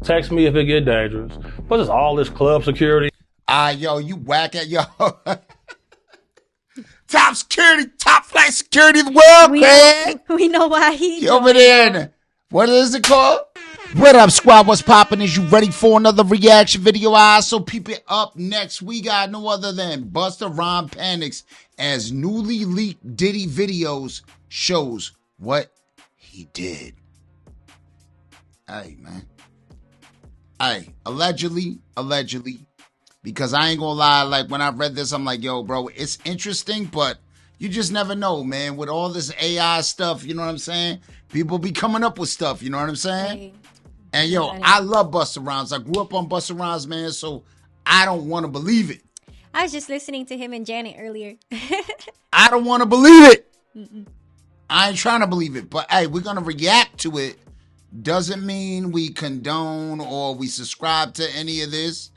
Text me if it get dangerous. But it's all this club security. Yo, you whack at yo. Top security, top flight security of the world, man. We know why he over there. What is it called? What up, squad? What's poppin'? Is you ready for another reaction video? So people, up next, we got no other than Busta Rhymes panics as newly leaked Diddy videos shows what he did. Hey, man. Hey, allegedly, because I ain't gonna lie, like when I read this, I'm like, yo, bro, it's interesting, but you just never know, man. With all this AI stuff, you know what I'm saying? People be coming up with stuff, you know what I'm saying? Right. And yo, I love Busta Rhymes. I grew up on Busta Rhymes, man, so I don't want to believe it. I was just listening to him and Janet earlier. I don't want to believe it. I ain't trying to believe it, but hey, we're gonna react to it. Doesn't mean we condone or we subscribe to any of this.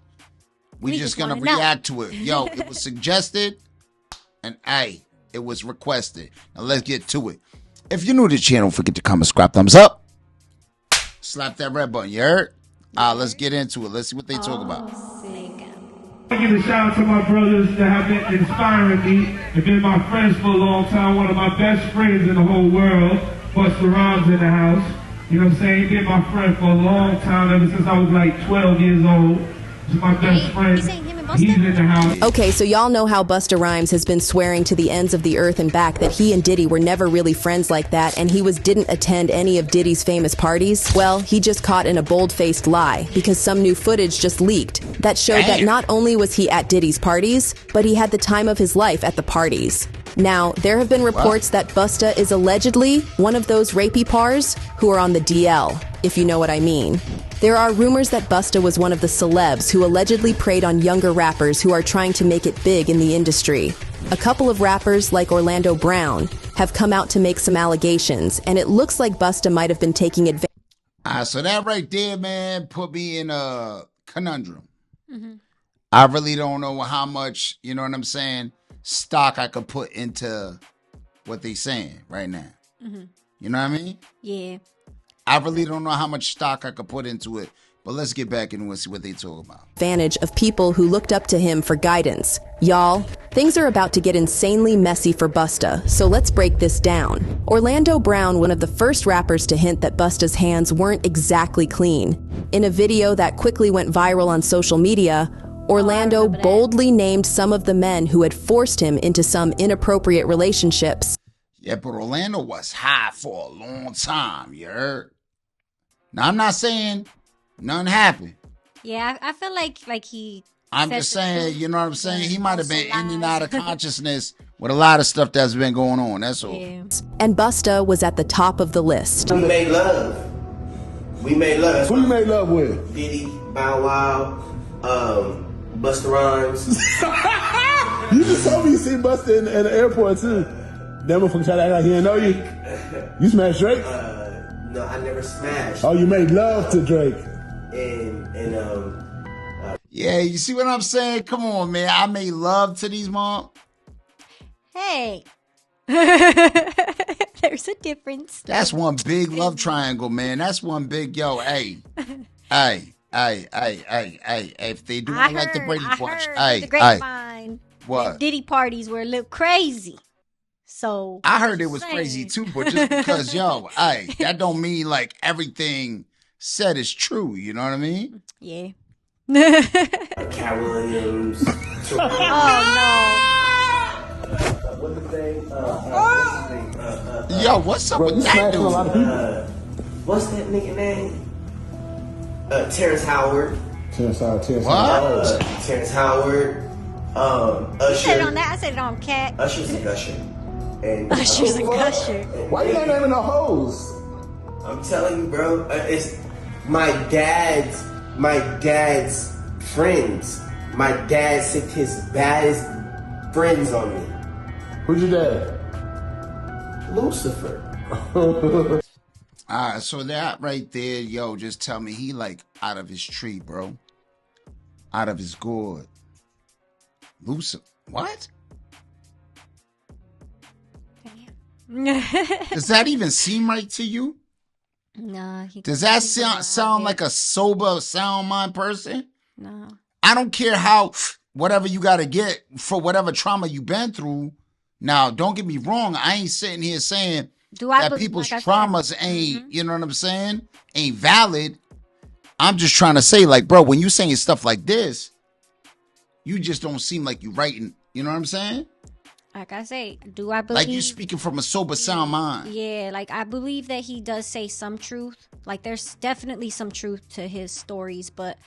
We just gonna react to it. Yo, it was suggested and hey, it was requested. Now let's get to it. If you're new to the channel, don't forget to comment, subscribe, thumbs up. Slap that red button, you heard? Let's get into it. Let's see what they talk about. I give a shout out to my brothers that have been inspiring me and been my friends for a long time. One of my best friends in the whole world, Busta Rhymes in the house. You know what I'm saying? He been my friend for a long time, ever since I was like 12 years old. He's my best friend. He's in the house. Okay, so y'all know how Busta Rhymes has been swearing to the ends of the earth and back that he and Diddy were never really friends like that, and he didn't attend any of Diddy's famous parties. Well, he just caught in a bold-faced lie because some new footage just leaked that showed that not only was he at Diddy's parties, but he had the time of his life at the parties. Now, there have been reports that Busta is allegedly one of those rapey pars who are on the DL, if you know what I mean. There are rumors that Busta was one of the celebs who allegedly preyed on younger rappers who are trying to make it big in the industry. A couple of rappers, like Orlando Brown, have come out to make some allegations, and it looks like Busta might have been taking advantage. So that right there, man, put me in a conundrum. I really don't know how much, you know what I'm saying, stock I could put into what they saying right now. You know what I mean? Yeah. I really don't know how much stock I could put into it, but let's get back into and see what they talk about. Advantage of people who looked up to him for guidance. Y'all, things are about to get insanely messy for Busta, so let's break this down. Orlando Brown, one of the first rappers to hint that Busta's hands weren't exactly clean. In a video that quickly went viral on social media, Orlando boldly named some of the men who had forced him into some inappropriate relationships. Yeah, but Orlando was high for a long time, you heard? Now, I'm not saying nothing happened. Yeah, I feel like he... I'm just saying, you know what I'm saying? He might have been in and out of consciousness with a lot of stuff that's been going on, that's all. Yeah. And Busta was at the top of the list. We made love. We made love. Who you made love with? Diddy, Bow Wow, Busta Rhymes. You just told me you seen Busta in the airport, too. That motherfucker tried to act like he didn't know you. You smashed Drake? No, I never smashed. Oh, you made love to Drake. Yeah, you see what I'm saying? Come on, man. I made love to these mom. Hey. There's a difference. That's one big love triangle, man. That's one big, yo, hey. Hey. If they do not like the Brady Bunch. The grapevine. What? Diddy parties were a little crazy. So I heard it was crazy too, but just because, yo, that don't mean like everything said is true. You know what I mean? Yeah. Cat Williams. What's the thing? Yo, what's up with that dude? What's that nigga name? Terrence Howard. Terrence Howard. Terrence Howard. Usher. You said it on that. I said it on Cat. Usher's a gusher. And Usher's a gusher. Why you not naming no hoes? I'm telling you, bro. It's my dad's friends. My dad sent his baddest friends on me. Who's your dad? Lucifer. Alright, so that right there, yo, just tell me he like out of his tree, bro. Out of his gourd. Lucifer. What? Does that even seem right to you? Nah. Does that sound like a sober, sound mind person? No. I don't care how, whatever you got to get for whatever trauma you've been through. Now, don't get me wrong. I ain't sitting here saying that people's traumas ain't, you know what I'm saying, ain't valid. I'm just trying to say, like, bro, when you saying stuff like this, you just don't seem like you writing, you know what I'm saying? Like I say, do I believe... Like you speaking from a sober, sound mind. Yeah, like I believe that he does say some truth. Like there's definitely some truth to his stories, but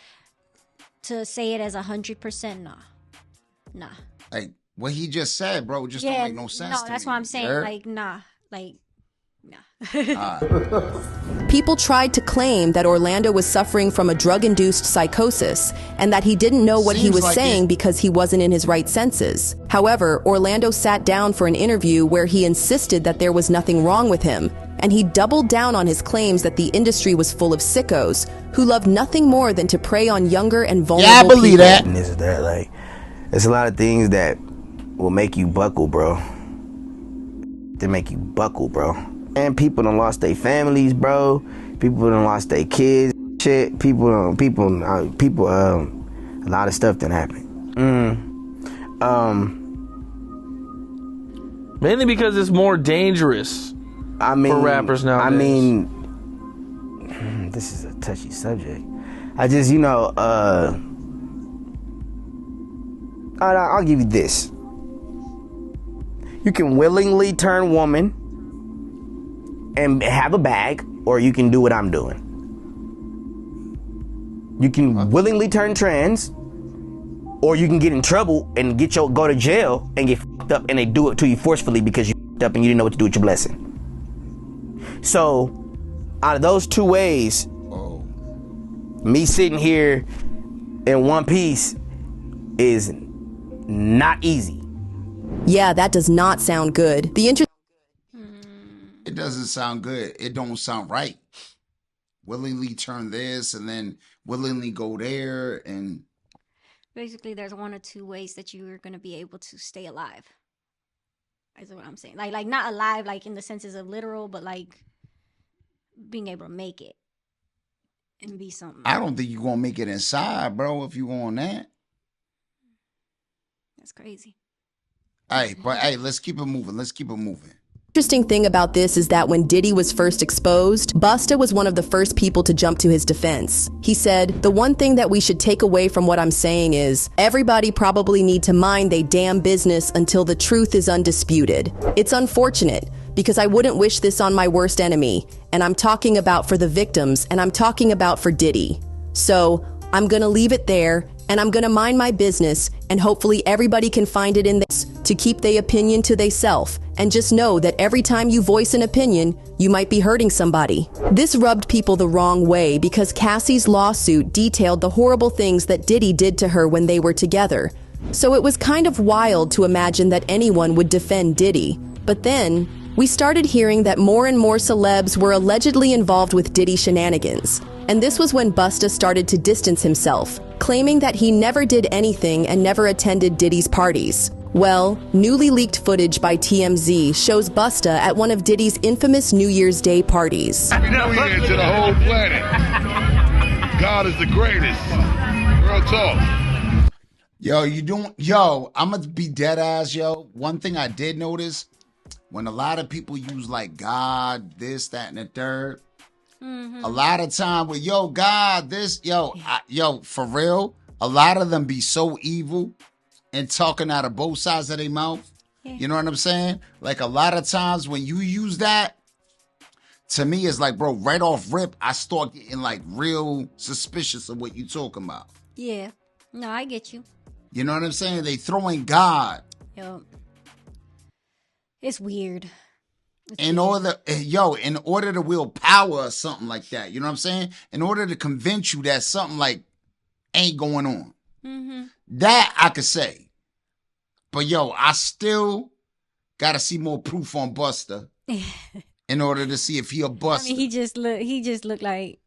to say it as 100%, nah. Like what he just said, bro, just don't make no sense. No, that's what I'm saying. Like, nah. Like, nah. People tried to claim that Orlando was suffering from a drug-induced psychosis and that he didn't know what he was saying because he wasn't in his right senses. However, Orlando sat down for an interview where he insisted that there was nothing wrong with him, and he doubled down on his claims that the industry was full of sickos who loved nothing more than to prey on younger and vulnerable people. Yeah, I believe that. And this is that, like, there's a lot of things that will make you buckle, bro. They make you buckle, bro. And people done lost their families, bro. People done lost their kids, shit. People, a lot of stuff done happened. Mainly because it's more dangerous for rappers nowadays. I mean, this is a touchy subject. I just, I'll give you this. You can willingly turn woman and have a bag, or you can do what I'm doing. You can willingly turn trans, or you can get in trouble and go to jail and get fucked up, and they do it to you forcefully because you fucked up and you didn't know what to do with your blessing. So, out of those two ways, me sitting here in one piece is not easy. Yeah, that does not sound good. It doesn't sound good. It don't sound right. Willingly turn this and then willingly go there, and basically there's one or two ways that you are going to be able to stay alive. That's what I'm saying. Like not alive like in the senses of literal, but like being able to make it and be something. I don't think you're going to make it inside, bro, if you on that. That's crazy. Hey, but hey, let's keep it moving. Interesting thing about this is that when Diddy was first exposed, Busta was one of the first people to jump to his defense. He said, "The one thing that we should take away from what I'm saying is, everybody probably need to mind they damn business until the truth is undisputed. It's unfortunate, because I wouldn't wish this on my worst enemy, and I'm talking about for the victims, and I'm talking about for Diddy. So, I'm gonna leave it there, and I'm gonna mind my business, and hopefully everybody can find it in this to keep their opinion to theyself, and just know that every time you voice an opinion, you might be hurting somebody." This rubbed people the wrong way because Cassie's lawsuit detailed the horrible things that Diddy did to her when they were together. So it was kind of wild to imagine that anyone would defend Diddy. But then, we started hearing that more and more celebs were allegedly involved with Diddy shenanigans. And this was when Busta started to distance himself, claiming that he never did anything and never attended Diddy's parties. Well, newly leaked footage by TMZ shows Busta at one of Diddy's infamous New Year's Day parties. Happy New Year to the whole planet. God is the greatest. Real talk. I'm gonna be dead ass, yo. One thing I did notice, when a lot of people use like God, this, that, and the third, a lot of time with God, this, for real, a lot of them be so evil and talking out of both sides of their mouth. Yeah. You know what I'm saying? Like a lot of times when you use that, to me, it's like, bro, right off rip, I start getting like real suspicious of what you talking about. Yeah. No, I get you. You know what I'm saying? They throwing God. Yo. It's weird. In order to wield power or something like that. You know what I'm saying? In order to convince you that something like ain't going on. Mm-hmm. That I could say. But I still gotta see more proof on Busta in order to see if he a Busta. I mean, he just looked like,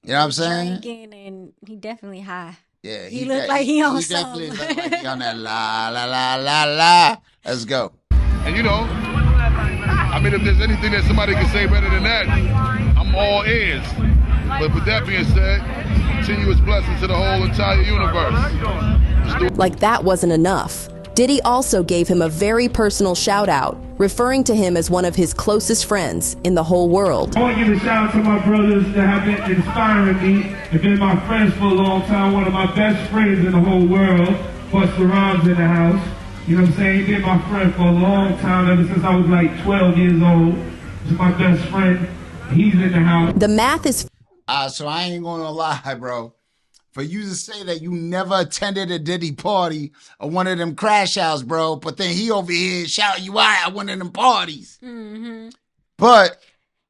you know what I'm saying? Drinking, and he definitely high. Yeah, he looked like he on something. He definitely looked like he on that la la la la la. Let's go. And I mean, if there's anything that somebody can say better than that, I'm all ears. But with that being said, continuous blessings to the whole entire universe. Like that wasn't enough. Diddy also gave him a very personal shout out, referring to him as one of his closest friends in the whole world. I want to give a shout out to my brothers that have been inspiring me and been my friends for a long time. One of my best friends in the whole world, Busta Rhymes in the house. You know what I'm saying? He's been my friend for a long time, ever since I was like 12 years old. He's my best friend. He's in the house. The math is... So I ain't gonna lie, bro. For you to say that you never attended a Diddy party or one of them crash outs, bro, but then he over here shouting you out at one of them parties. Mm-hmm. But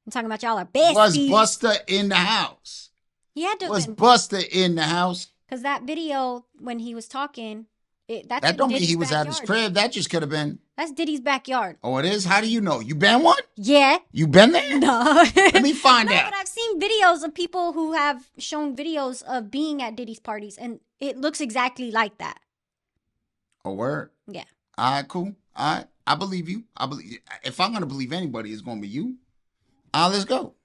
I'm talking about y'all are besties. Was Busta in the house? He had to. Was Busta in the house? Because that video when he was talking, that don't mean he was at his crib. That just could have been. That's Diddy's backyard. Oh, it is? How do you know? You been one? Yeah. You been there? No. Let me find out. But I've seen videos of people who have shown videos of being at Diddy's parties, and it looks exactly like that. A word? Yeah. All right, cool. All right. I believe you. If I'm going to believe anybody, it's going to be you. Let's go.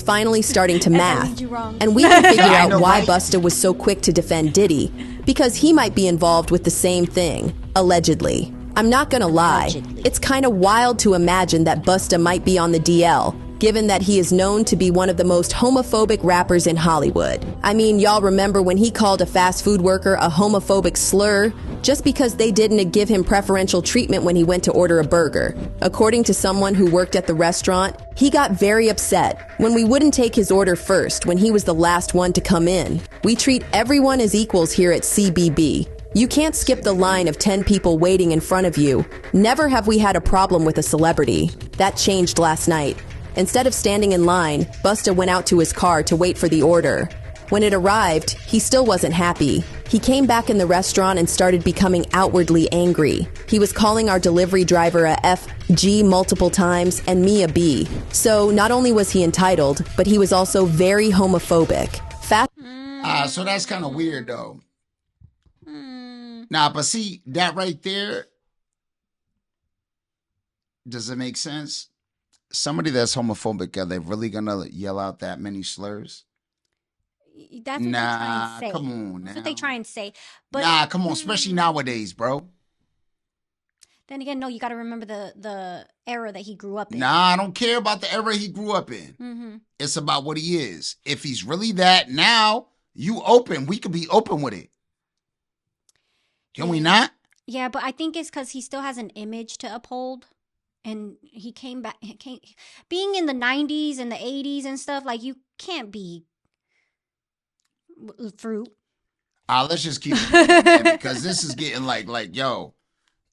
Finally starting to math, and we can figure out why Busta was so quick to defend Diddy, because he might be involved with the same thing, allegedly. I'm not gonna lie, it's kind of wild to imagine that Busta might be on the DL, given that he is known to be one of the most homophobic rappers in Hollywood. I mean, y'all remember when he called a fast food worker a homophobic slur just because they didn't give him preferential treatment when he went to order a burger. According to someone who worked at the restaurant, he got very upset when we wouldn't take his order first when he was the last one to come in. We treat everyone as equals here at CBB. You can't skip the line of 10 people waiting in front of you. Never have we had a problem with a celebrity. That changed last night. Instead of standing in line, Busta went out to his car to wait for the order. When it arrived, he still wasn't happy. He came back in the restaurant and started becoming outwardly angry. He was calling our delivery driver a FG multiple times and me a B. So not only was he entitled, but he was also very homophobic. So that's kind of weird, though. Nah, but see, that right there, does it make sense? Somebody that's homophobic, are they really gonna yell out that many slurs? That's what they try and say. Come on now. That's what they try and say. But, come on, especially nowadays, bro. Then again, no, you got to remember the era that he grew up in. Nah, I don't care about the era he grew up in. Mm-hmm. It's about what he is. If he's really that now, you open. We could be open with it. Can we not? Yeah, but I think it's because he still has an image to uphold. And he came back, being in the 90s and the 80s and stuff, like, you can't be fruit. Let's just keep it because this is getting like, yo,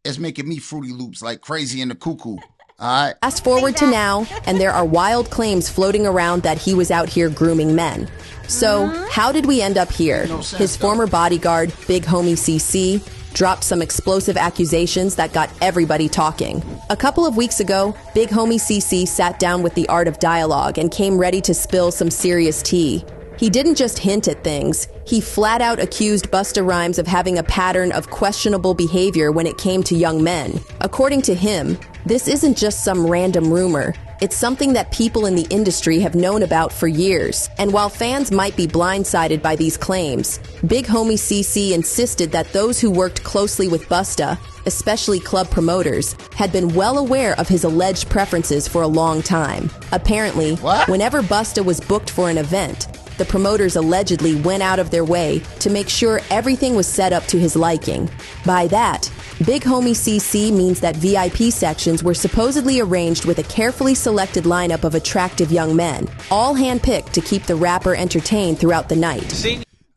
it's making me Fruity Loops like crazy in the cuckoo. All right. Fast forward to now, and there are wild claims floating around that he was out here grooming men. So, how did we end up here? His former bodyguard, Big Homie CC, dropped some explosive accusations that got everybody talking. A couple of weeks ago, Big Homie CC sat down with the Art of Dialogue and came ready to spill some serious tea. He didn't just hint at things, he flat out accused Busta Rhymes of having a pattern of questionable behavior when it came to young men. According to him, this isn't just some random rumor. It's something that people in the industry have known about for years. And while fans might be blindsided by these claims, Big Homie CC insisted that those who worked closely with Busta, especially club promoters, had been well aware of his alleged preferences for a long time. Apparently, whenever Busta was booked for an event, the promoters allegedly went out of their way to make sure everything was set up to his liking. By that, Big Homie CC means that VIP sections were supposedly arranged with a carefully selected lineup of attractive young men, all handpicked to keep the rapper entertained throughout the night.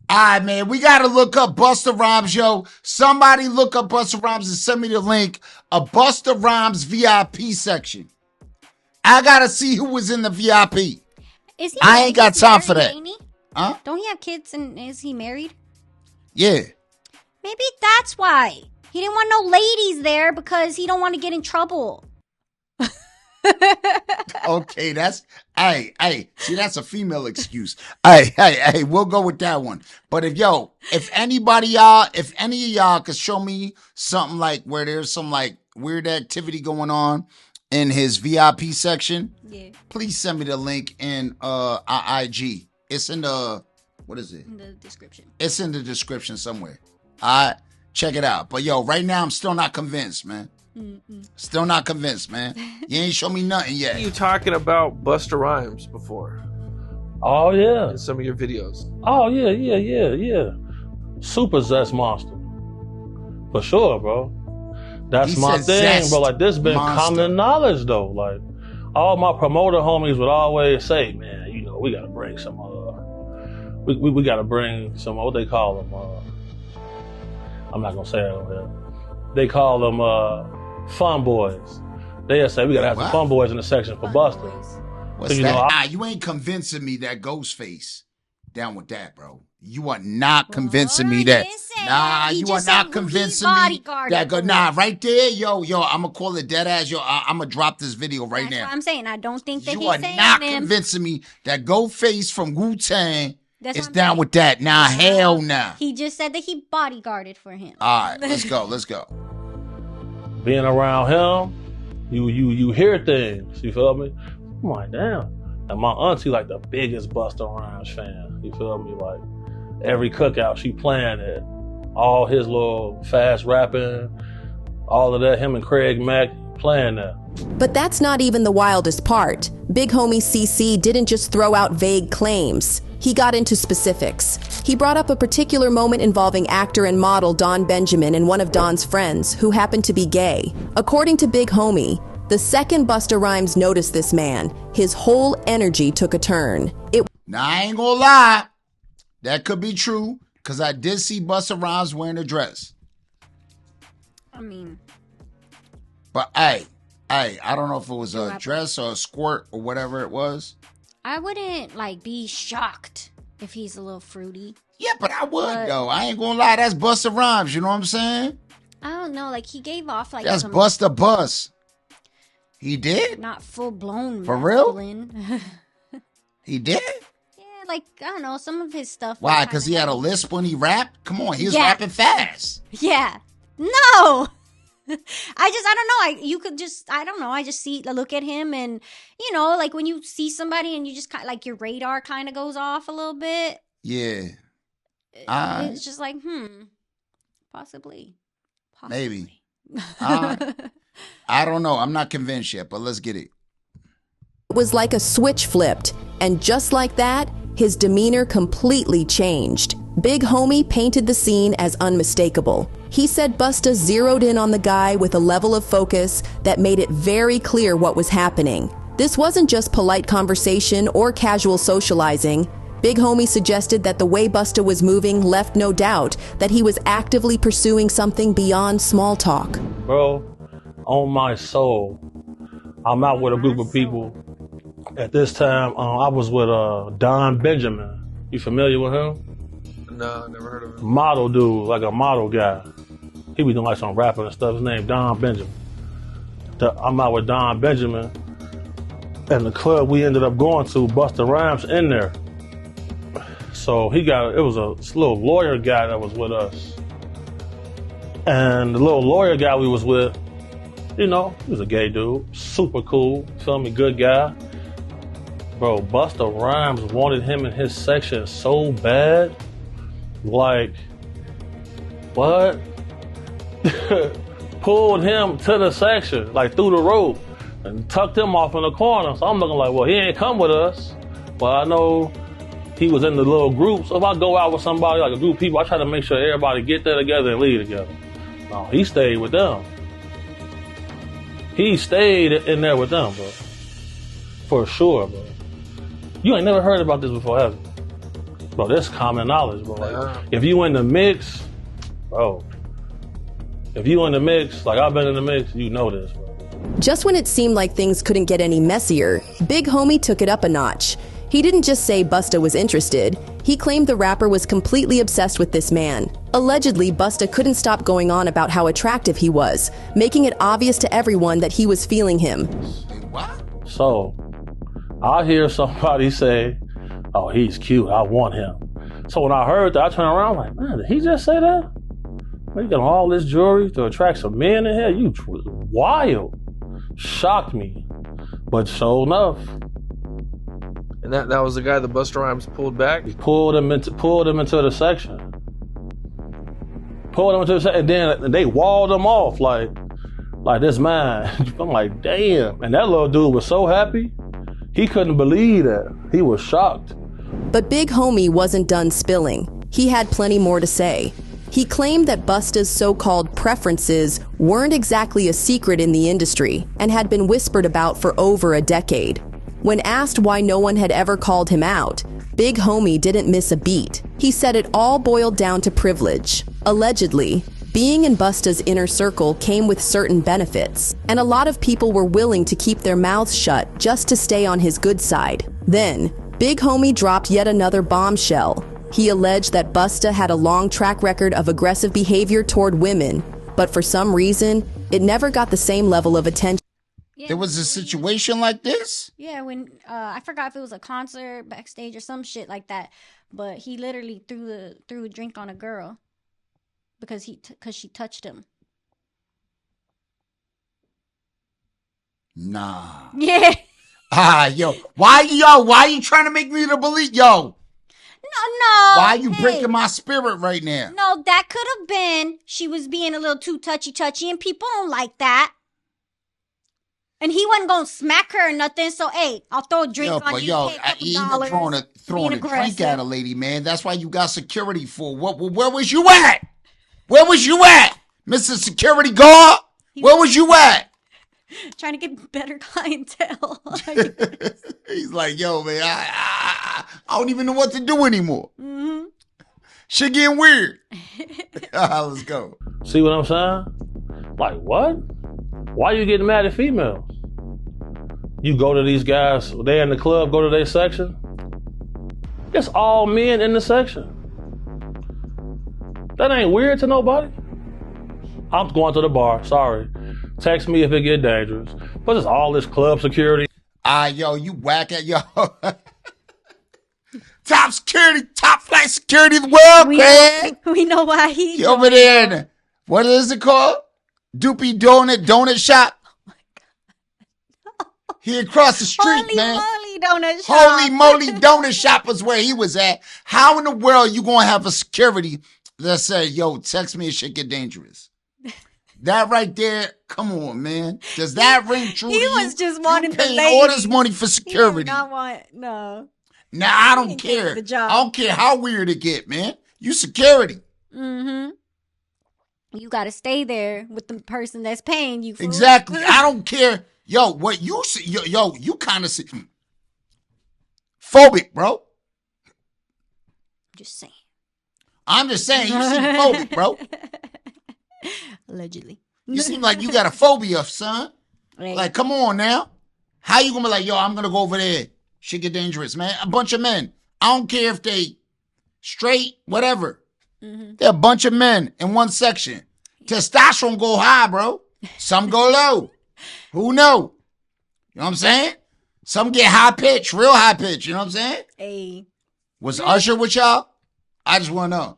All right, man, we got to look up Busta Rhymes, yo. Somebody look up Busta Rhymes and send me the link of Busta Rhymes VIP section. I got to see who was in the VIP. I ain't got time for that. Huh? Don't he have kids and is he married? Yeah. Maybe that's why. He didn't want no ladies there because he don't want to get in trouble. Okay, that's see, that's a female excuse. Hey, we'll go with that one. But if any of y'all could show me something like where there's some like weird activity going on in his VIP section, Yeah. please send me the link in our IG. It's in the, what is it? In the description. It's in the description somewhere. All right, check it out. But yo, right now I'm still not convinced, man. Still not convinced, man. You ain't show me nothing yet. You talking about Busta Rhymes before Oh yeah. in some of your videos. Oh yeah. Super zest monster. For sure, bro. That's He my said thing, zest bro. Like this been monster. common knowledge though. Like all my promoter homies would always say, man, you know, we gotta bring some we gotta bring some what they call them, I'm not gonna say it over here. They call them fun boys. They'll say we gotta have some fun boys in the section for Busta. What's you that? know, You ain't convincing me that Ghostface down with that, bro. You are not convincing me that. Nah, He you are just not said convincing he me bodyguarded that. for Nah, him. right there, yo, I'm gonna call it dead ass. Yo, I'm gonna drop this video right That's now. what I'm saying. I don't think that You he's are saying not him. convincing me that Ghostface from Wu-Tang That's is what I'm down saying. with that. Nah, hell nah. He just said that he bodyguarded for him. All right, let's go. being around him, you hear things. You feel me? I'm like, damn. And my auntie like the biggest Busta Rhymes fan. You feel me? Like every cookout she playing it. All his little fast rapping, all of that. Him and Craig Mack playing that. But that's not even the wildest part. Big homie CC didn't just throw out vague claims. He got into specifics. He brought up a particular moment involving actor and model Don Benjamin and one of Don's friends, who happened to be gay. According to Big Homie, the second Busta Rhymes noticed this man, his whole energy took a turn. Now, I ain't gonna lie. That could be true, because I did see Busta Rhymes wearing a dress. I mean, But hey, I don't know if it was a dress or a squirt or whatever it was. I wouldn't like be shocked if he's a little fruity. Yeah, but I would though. I ain't gonna lie. That's Busta Rhymes. You know what I'm saying? I don't know. Like he gave off like That's some, Busta Bus. He did? not full blown. For real? real? He did? Yeah, like I don't know. Some of his stuff. was Why? kinda Because he had a heavy. lisp when he rapped? Come on, he was Yeah. rapping fast. Yeah. No. I don't know. You could just, I don't know. I just look at him and, you know, like when you see somebody and you just kind of like your radar kind of goes off a little bit. Yeah. It's just like, possibly. Maybe. I don't know. I'm not convinced yet, but let's get it. It was like a switch flipped, and just like that, his demeanor completely changed. Big Homie painted the scene as unmistakable. He said Busta zeroed in on the guy with a level of focus that made it very clear what was happening. This wasn't just polite conversation or casual socializing. Big Homie suggested that the way Busta was moving left no doubt that he was actively pursuing something beyond small talk. Bro, on my soul, I'm out with a group of people. At this time, I was with Don Benjamin. You familiar with him? No, never heard of him. Model dude, like a model guy. He be doing like some rapping and stuff. His name Don Benjamin. I'm out with Don Benjamin. And the club we ended up going to, Busta Rhymes in there. So it was a little lawyer guy that was with us. And the little lawyer guy we was with, you know, he was a gay dude. Super cool, feel me, good guy. Bro, Busta Rhymes wanted him in his section so bad. Like, what? Pulled him to the section, like through the rope, and tucked him off in the corner. So I'm looking like, well, he ain't come with us. But I know he was in the little group. So if I go out with somebody, like a group of people, I try to make sure everybody get there together and leave together. No, he stayed with them. He stayed in there with them, bro. For sure, bro. You ain't never heard about this before, have you? Bro, that's common knowledge, bro. Like, if you in the mix, bro. If you in the mix, like I've been in the mix, you know this, bro. Just when it seemed like things couldn't get any messier, Big Homie took it up a notch. He didn't just say Busta was interested. He claimed the rapper was completely obsessed with this man. Allegedly, Busta couldn't stop going on about how attractive he was, making it obvious to everyone that he was feeling him. So, I hear somebody say, oh, he's cute, I want him. So when I heard that, I turned around like, man, did he just say that? Man, you got all this jewelry to attract some men in here? You wild. shocked me. But sure enough, And that was the guy that Busta Rhymes pulled back? he pulled him into the section. And then they walled him off like this man. I'm like, damn. And that little dude was so happy. He couldn't believe that. He was shocked. But Big Homie wasn't done spilling. He had plenty more to say. He claimed that Busta's so-called preferences weren't exactly a secret in the industry and had been whispered about for over a decade. When asked why no one had ever called him out, Big Homie didn't miss a beat. He said it all boiled down to privilege. Allegedly, being in Busta's inner circle came with certain benefits, and a lot of people were willing to keep their mouths shut just to stay on his good side. Then, Big Homie dropped yet another bombshell. He alleged that Busta had a long track record of aggressive behavior toward women, but for some reason, it never got the same level of attention. Yeah, There was a situation like this? Yeah, when I forgot if it was a concert backstage or some shit like that, but he literally threw a drink on a girl because she touched him. Nah. Yeah. Yo. Why you trying to make me to believe? Yo. No. Why you breaking my spirit right now? No, that could have been she was being a little too touchy, and people don't like that. And he wasn't gonna smack her or nothing, so hey, I'll throw a drink on you. Even throwing a drink at a lady, man. That's why you got security for. Where was you at? Where was you at, Mr. Security Guard? Where was you at? Trying to get better clientele. He's like, yo, man, I don't even know what to do anymore. Mm-hmm. Shit getting weird. Let's go. See what I'm saying? Like, what? Why you getting mad at females? You go to these guys, they in the club, go to their section. It's all men in the section. That ain't weird to nobody. I'm going to the bar, sorry. Text me if it get dangerous. But it's all this club security. Yo, you whack at yo. Top security, top flight security of the world, man. We know why he over there. What is it called? Doopy Donut Shop. Oh my God. He across the street, Holy man. moly donut shop. Holy moly donut shop was where he was at. How in the world you gonna have a security that said, yo, text me if shit get dangerous? That right there, come on, man. Does that ring true to you? He was just wanting the lady. All this money for security. He did not want, no. Nah, I don't care. I don't care how weird it get, man. You security. Mm-hmm. You got to stay there with the person that's paying you. For exactly. I don't care. Yo, what you see? Yo, you kind of see phobic, bro. I'm just saying. You seem phobic, bro. Allegedly. You seem like you got a phobia, son. Right. Like, come on now. How you gonna be like, yo, I'm gonna go over there. Shit get dangerous, man. A bunch of men. I don't care if they straight, whatever. Mm-hmm. They're a bunch of men in one section. Testosterone go high, bro. Some go low. Who know? You know what I'm saying? Some get high pitch, real high pitch. You know what I'm saying? Hey. Was Usher with y'all? I just want to know.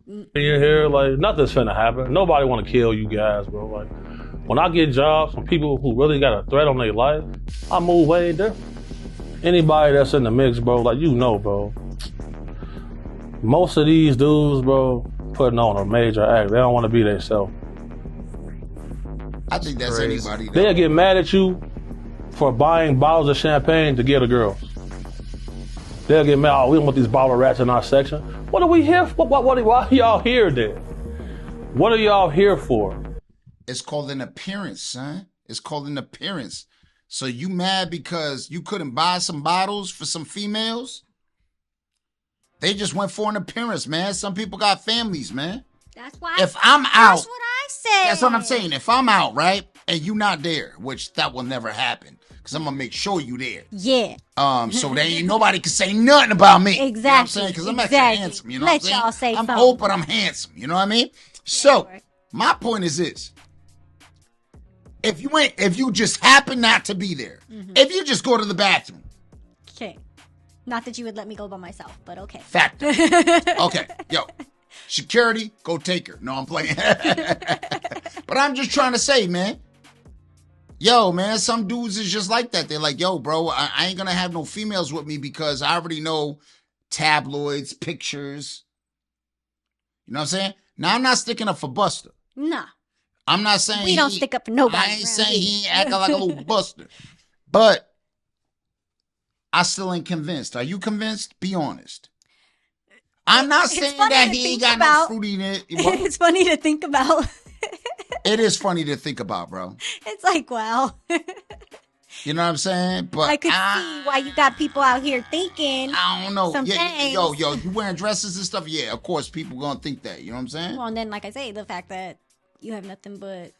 In here, like, nothing's finna happen. Nobody want to kill you guys, bro. Like, when I get jobs from people who really got a threat on their life, I move way different. Anybody that's in the mix, bro, like, you know, bro. Most of these dudes, bro, putting on a major act. They don't want to be themselves. I think that's anybody. Though. They'll get mad at you for buying bottles of champagne to give the girls. They'll get mad, oh, we don't want these bottle rats in our section. What are we here for? Why are y'all here then? What are y'all here for? It's called an appearance, son. It's called an appearance. So you mad because you couldn't buy some bottles for some females? They just went for an appearance, man. Some people got families, man. That's why. If I'm out, that's what I said. That's what I'm saying. If I'm out, right, and you not there, which that will never happen, because I'm gonna make sure you there. Yeah. So there ain't nobody can say nothing about me. Exactly. You know what I'm saying? Because I'm actually handsome. You know what I'm saying? Y'all say I'm something. old, but I'm handsome. You know what I mean? Yeah, so right. My point is this. If you just happen not to be there, if you just go to the bathroom. Okay. Not that you would let me go by myself, but okay. Factor. Okay. Yo. Security, go take her. No, I'm playing. But I'm just trying to say, man. Yo, man, some dudes is just like that. They're like, yo, bro, I ain't gonna have no females with me because I already know tabloids, pictures. You know what I'm saying? Now, I'm not sticking up for Busta. Nah. I'm not saying we don't stick up for nobody. I ain't saying he ain't acting like a little Buster. But I still ain't convinced. Are you convinced? Be honest. I'm not saying that he ain't got no fruity in it. It's funny to think about. It is funny to think about, bro. It's like, wow. You know what I'm saying? But I could see why you got people out here thinking. I don't know. Some things. Yo, you wearing dresses and stuff? Yeah, of course, people gonna think that. You know what I'm saying? Well, and then, like I say, the fact that you have nothing but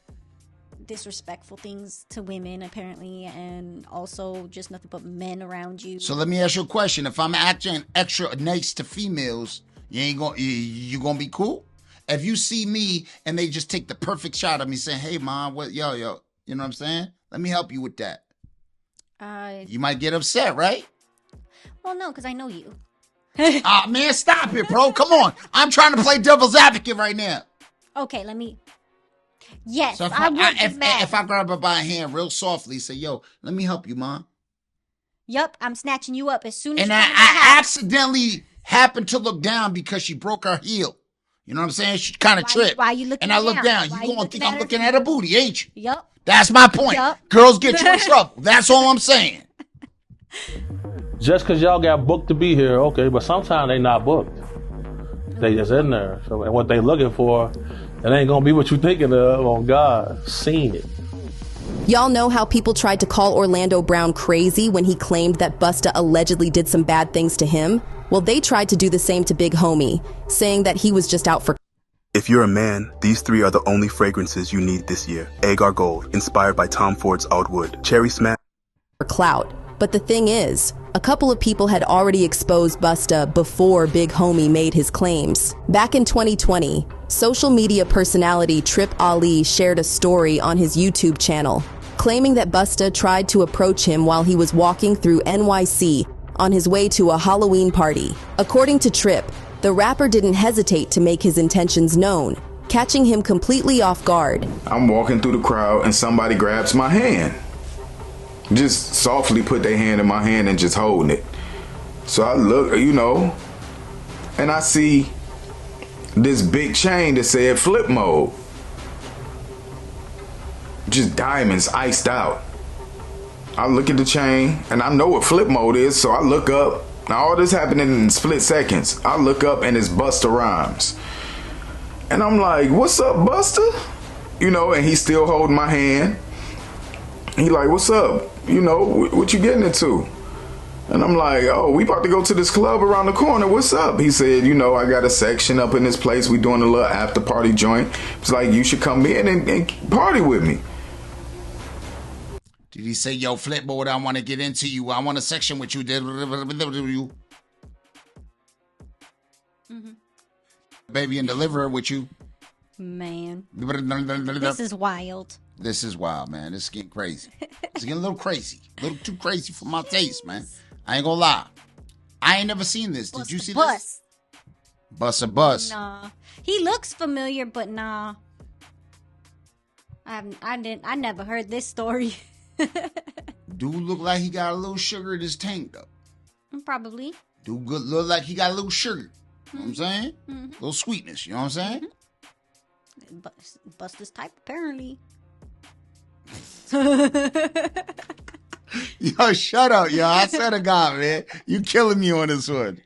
disrespectful things to women, apparently, and also just nothing but men around you. So let me ask you a question: if I'm acting extra nice to females, you gonna be cool? If you see me and they just take the perfect shot of me, saying, "Hey, mom, what, yo," you know what I'm saying? Let me help you with that. You might get upset, right? Well, no, because I know you. Man, stop it, bro. Come on. I'm trying to play devil's advocate right now. Okay, let me. Yes, so if I grab her by a hand real softly, say, "Yo, let me help you, mom." Yup, I'm snatching you up as soon as. And I accidentally happened to look down because she broke her heel. You know what I'm saying? She kind of tripped. Why you looking? And I look down. You gonna think I'm looking at her booty, ain't you? Yup. That's my point. Yep. Girls get you in trouble. That's all I'm saying. Just because y'all got booked to be here, okay, but sometimes they not booked. They just in there. So what they looking for, it ain't gonna be what you thinking of. On God, seen it. Y'all know how people tried to call Orlando Brown crazy when he claimed that Busta allegedly did some bad things to him? Well, they tried to do the same to Big Homie, saying that he was just out for. If you're a man, these 3 are the only fragrances you need this year. Agar Gold, inspired by Tom Ford's Outwood. Cherry Smash. For clout. But the thing is, a couple of people had already exposed Busta before Big Homie made his claims. Back in 2020, social media personality Trip Ali shared a story on his YouTube channel, claiming that Busta tried to approach him while he was walking through NYC on his way to a Halloween party. According to Trip, the rapper didn't hesitate to make his intentions known, catching him completely off guard. I'm walking through the crowd and somebody grabs my hand. Just softly put their hand in my hand and just holding it. So I look, and I see this big chain that said flip mode. Just diamonds iced out. I look at the chain and I know what flip mode is, so I look up. Now all this happening in split seconds. I look up and it's Busta Rhymes. And I'm like, "What's up, Busta?" And he's still holding my hand. He like, "What's up? What you getting into?" And I'm like, "Oh, we about to go to this club around the corner. What's up?" He said, "I got a section up in this place. We doing a little after party joint. It's like, you should come in and party with me." Did he say, "Yo, Flipboard, I want to get into you. I want a section with you." Mm-hmm. Baby and deliver with you. Man. This is wild. This is wild, man. This is getting crazy. It's getting a little crazy. A little too crazy for my taste, man. I ain't gonna lie. I ain't never seen this. Did you see this? Busta Bus. Nah. He looks familiar, but nah. I never heard this story. Dude look like he got a little sugar in his tank, though. Probably. Dude look like he got a little sugar. You know what I'm saying? Mm-hmm. A little sweetness, you know what I'm saying? Mm-hmm. Busta's type, apparently. Yo, shut up, yo. I swear to God, man. You killing me on this one.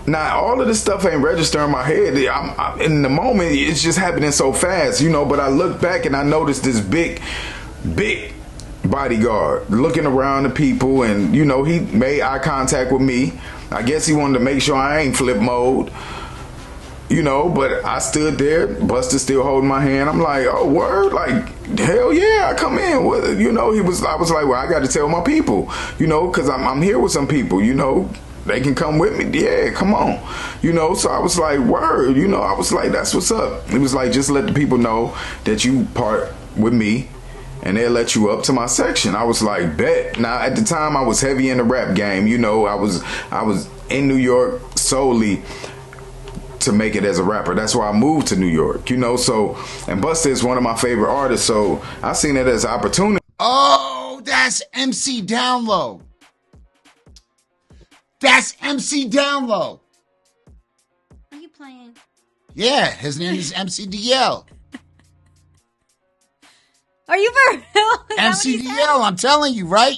Now, all of this stuff ain't registering in my head. I'm in the moment, it's just happening so fast, but I look back and I notice this big bodyguard looking around the people, and, he made eye contact with me. I guess he wanted to make sure I ain't flip mode. But I stood there, Busta still holding my hand. I'm like, "Oh, word? Like, hell yeah, I come in." I was like, "Well, I got to tell my people, because I'm here with some people, they can come with me. Yeah, come on." So I was like, "Word," I was like, "That's what's up." It was like, just let the people know that you part with me and they'll let you up to my section. I was like, bet. Now, at the time, I was heavy in the rap game. I was in New York solely to make it as a rapper. That's why I moved to New York, and Busta is one of my favorite artists, so I seen it as an opportunity. Oh, that's MC Download. That's MC Download. Are you playing? Yeah, his name is MCDL. Are you for real? MCDL, I'm telling you, right?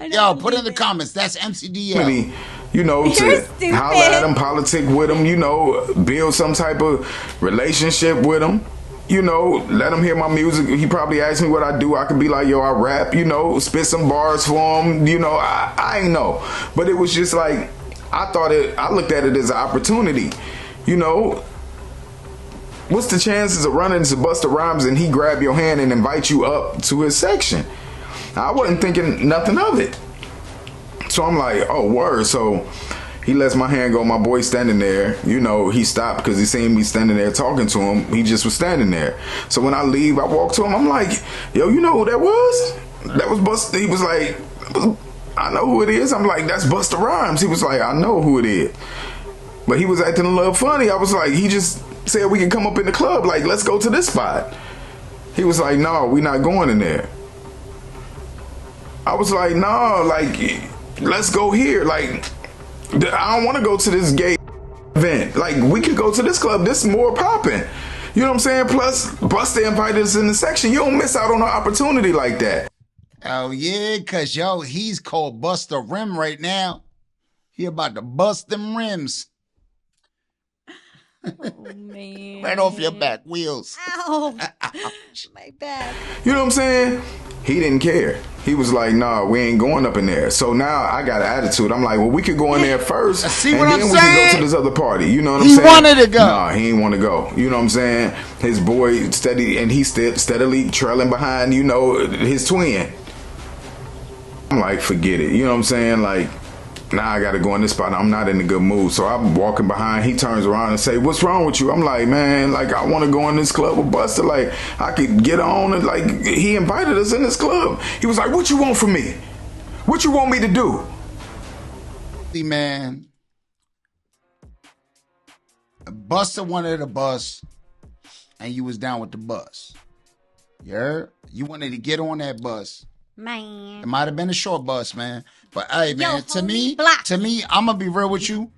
Yo, put in the it. comments. That's MCDL. Maybe, you know, You're to stupid. holler at him, politic with him, you know, build some type of relationship with him. You know, let him hear my music. He probably asked me what I do. I could be like, yo, I rap, you know, spit some bars for him. You know, I ain't know. But it was just like, I looked at it as an opportunity. You know, what's the chances of running into Busta Rhymes and he grab your hand and invite you up to his section? I wasn't thinking nothing of it. So I'm like, oh, word. So he lets my hand go. My boy standing there. You know, he stopped because he seen me standing there talking to him. He just was standing there. So when I leave, I walk to him. I'm like, yo, you know who that was? That was Busta. He was like, I know who it is. I'm like, that's Busta Rhymes. He was like, I know who it is. But he was acting a little funny. I was like, he just said we can come up in the club. Like, let's go to this spot. He was like, no, we not going in there. I was like, no, like, let's go here. Like, I don't want to go to this gay event. Like, we could go to this club. This is more popping. You know what I'm saying? Plus, Busta invited us in the section. You don't miss out on an opportunity like that. Oh, yeah, because, yo, he's called Busta Rim right now. He about to bust them rims. Oh, man. Right off your back wheels. Ow. My bad. You know what I'm saying? He didn't care. He was like, nah, we ain't going up in there. So now I got an attitude. I'm like, well, we could go in there first. See and what then I'm we saying? can go to this other party. You know what I'm He saying? wanted to go. Nah, he ain't want to go. You know what I'm saying? His boy he's steadily trailing behind, you know, his twin. I'm like, forget it. You know what I'm saying? Like, now I got to go in this spot. I'm not in a good mood. So I'm walking behind. He turns around and say, what's wrong with you? I'm like, man, like, I want to go in this club with Busta. Like, I could get on and, like, he invited us in this club. He was like, what you want from me? What you want me to do? Man, Busta wanted a bus, and you was down with the bus. You heard? You wanted to get on that bus. Man. It might have been a short bus, man. But hey, man, to me, I'm gonna be real with you.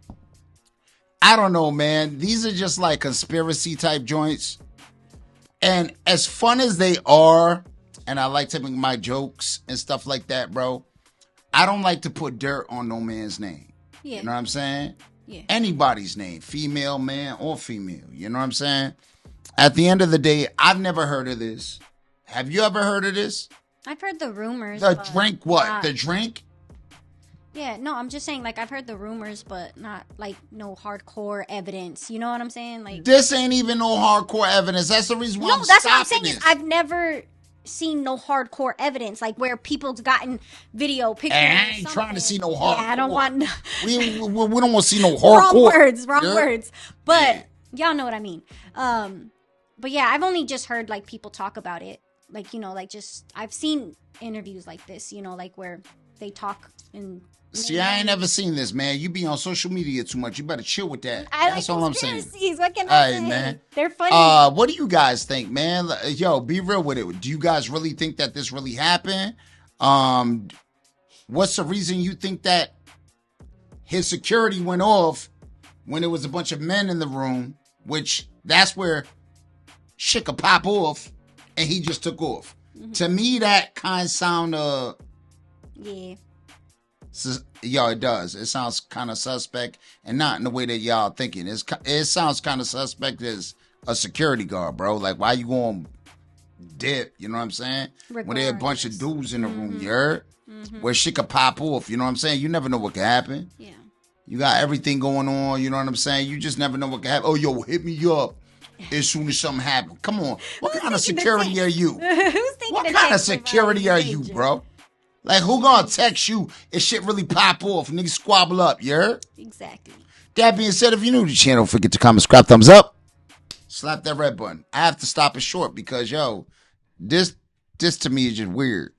I don't know, man. These are just like conspiracy type joints. And as fun as they are, and I like to make my jokes and stuff like that, bro, I don't like to put dirt on no man's name. Yeah. You know what I'm saying? Yeah. Anybody's name, female, man, or female. You know what I'm saying? At the end of the day, I've never heard of this. Have you ever heard of this? I've heard the rumors. The but drink what? not- The drink? Yeah, no, I'm just saying, like, I've heard the rumors, but not, like, no hardcore evidence. You know what I'm saying? Like, This ain't even no hardcore evidence. That's the reason why I'm that's what I'm stopping saying. this. Is I've never seen no hardcore evidence, like, where people's gotten video pictures. Hey, I or ain't something. trying to see no hardcore. Yeah, I don't want. We don't want to see no hardcore. Wrong Yeah. words. But y'all know what I mean. But yeah, I've only just heard, like, people talk about it. Like, you know, like, just, I've seen interviews like this, you know, like, where they talk and... See, I ain't never seen this, man. You be on social media too much. You better chill with that. I That's like all I'm saying. conspiracies. What can I Hey, say? man. They're funny. What do you guys think, man? Yo, be real with it. Do you guys really think that this really happened? What's the reason you think that his security went off when there was a bunch of men in the room, which that's where shit could pop off, and he just took off? Mm-hmm. To me, that kind of sound, yeah. Yo, it does. It sounds kind of suspect, and not in the way that y'all thinking. It sounds kind of suspect as a security guard, bro. Like, why you going dip? You know what I'm saying? When there are a bunch of dudes in the room, you heard? Where shit could pop off. You know what I'm saying? You never know what could happen. Yeah. You got everything going on. You know what I'm saying? You just never know what could happen. Oh, yo, hit me up as soon as something happens. Come on. What kind of security are you? What kind of security are you, bro? Like, who gonna text you if shit really pop off? Niggas squabble up, you heard? Exactly. That being said, if you're new to the channel, don't forget to comment, subscribe, thumbs up. Slap that red button. I have to stop it short because, yo, this to me is just weird.